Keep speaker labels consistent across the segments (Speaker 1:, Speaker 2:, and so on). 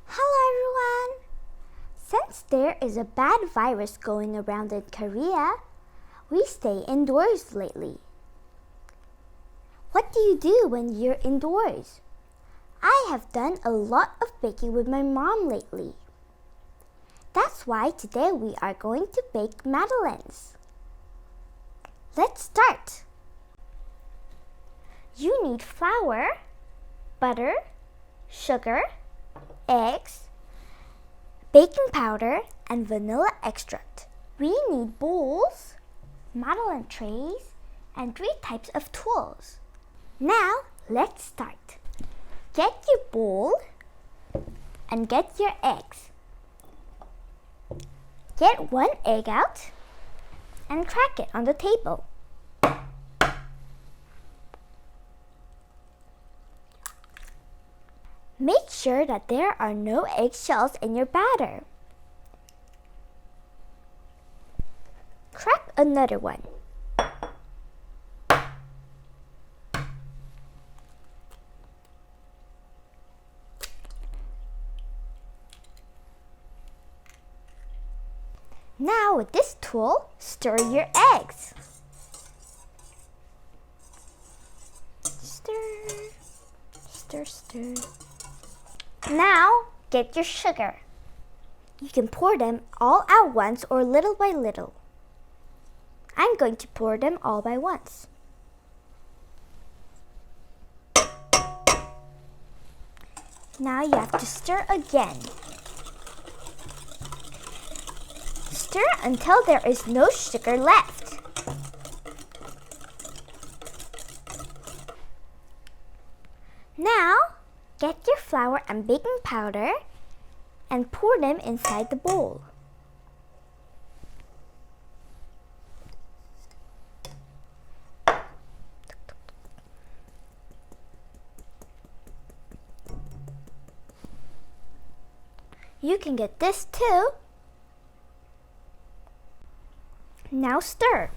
Speaker 1: Hello everyone! Since there is a bad virus going around in Korea, we stay indoors lately. What do you do when you're indoors? I have done a lot of baking with my mom lately. That's why today we are going to bake Madeleines. Let's start! You need flour, butter, sugar, eggs, baking powder, and vanilla extract. We need bowls, Madeleine trays, and 3 types of tools. Now, let's start. Get your bowl and get your eggs. Get 1 egg out and crack it on the table. Make sure that there are no eggshells in your batter. Crack another one. Now with this tool, stir your eggs. Stir, stir, stir. Now, get your sugar. You can pour them all at once or little by little. I'm going to pour them all by once. Now you have to stir again. Stir until there is no sugar left. Now, get your flour and baking powder and pour them inside the bowl. You can get this too. Now stir.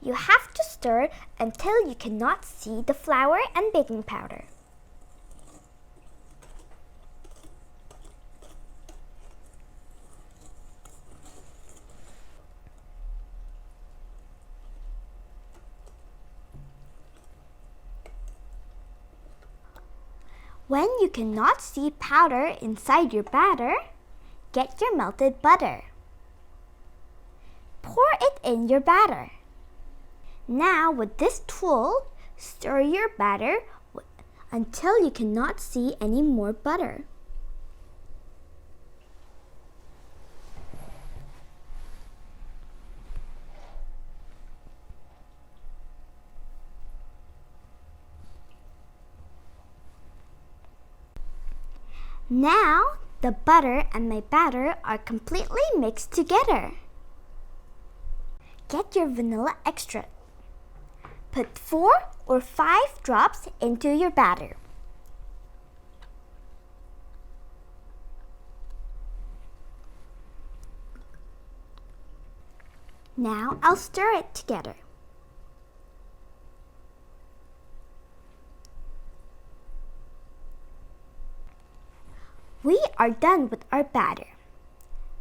Speaker 1: You have to stir until you cannot see the flour and baking powder. When you cannot see powder inside your batter, get your melted butter. Pour it in your batter. Now with this tool, stir your batter until you cannot see any more butter. Now the butter and my batter are completely mixed together. Get your vanilla extract. Put 4 or 5 drops into your batter. Now I'll stir it together. We are done with our batter.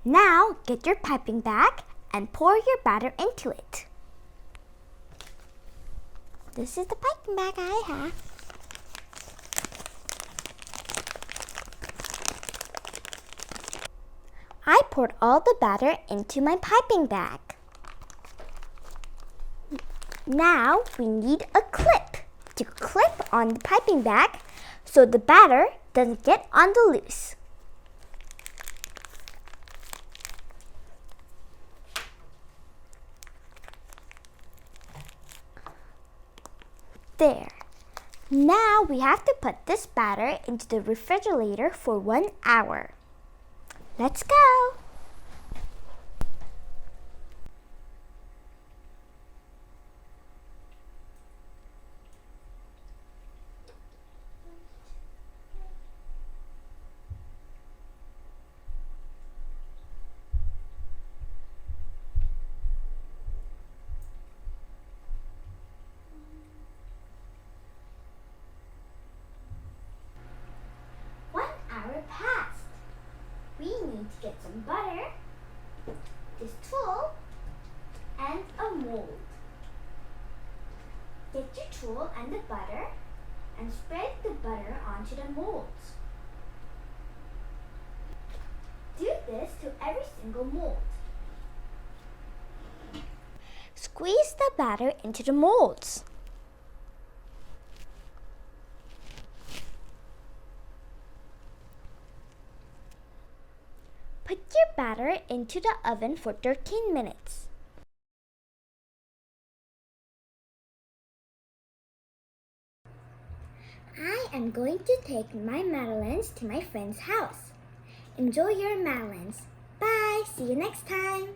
Speaker 1: Now get your piping bag and pour your batter into it. This is the piping bag I have. I poured all the batter into my piping bag. Now we need a clip to clip on the piping bag so the batter doesn't get on the loose. There. Now we have to put this batter into the refrigerator for 1 hour. Let's go! get some butter, this tool, and a mold. Get your tool and the butter and spread the butter onto the molds. Do this to every single mold. Squeeze the batter into the molds. Put your batter into the oven for 13 minutes. I am going to take my Madeleines to my friend's house. Enjoy your Madeleines. Bye! See you next time!